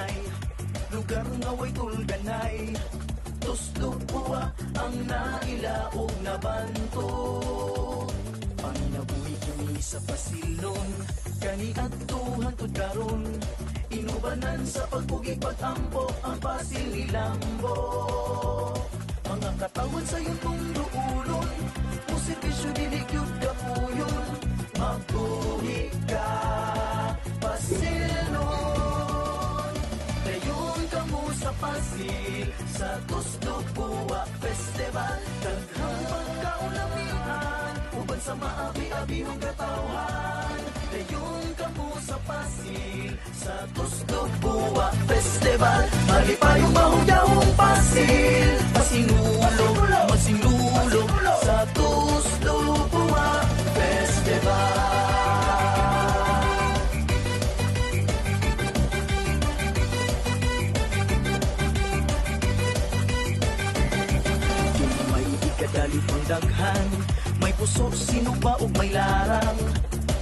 kanay, lugar nga way tulganay. Tuslo buwa ang nailaog na banto. Panginabuhi kini sa pasilon, kani at tuhan to karon. Inubanan sa pagpugig pag-ampo ang pasil nilambo. Mga katawan sa iyong tungduulon, musikisyo diligyod ka puyon. Magbuhi ka, pasilon. Dayon ka mo sa pasil, sa Tuslo Buwa Festival. Daghang pagkaulamihan, uban sa maabi-abihong katawhan. Dayon ka mo sa pasil, sa Tuslo Buwa Festival. Malipayong mahungyawong pasil, pasinulo, masinulo, sa Tuslo Buwa Festival. Kung may ikadali pang daghan, may puso, sino ba o may larang?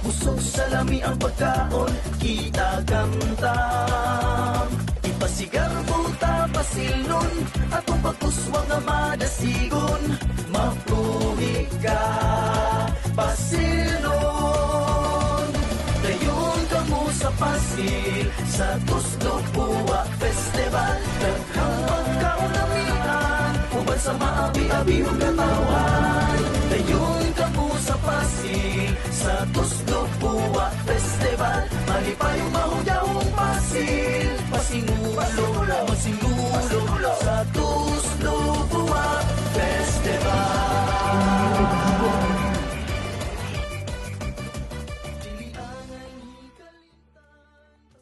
Puso sa lami ang pagkaon, kita gamtam. Ipasigar buta pasilon, atong pagkuswa nga madasigon. Mapuhi ka, pasilon. Dayon ka mo sa pasil, sa Tuslo Buwa Festival. Daghang pagkaunamihan, uban sa maabi-abihong katawan. Dayon ka mo sa pasil, sa Tuslo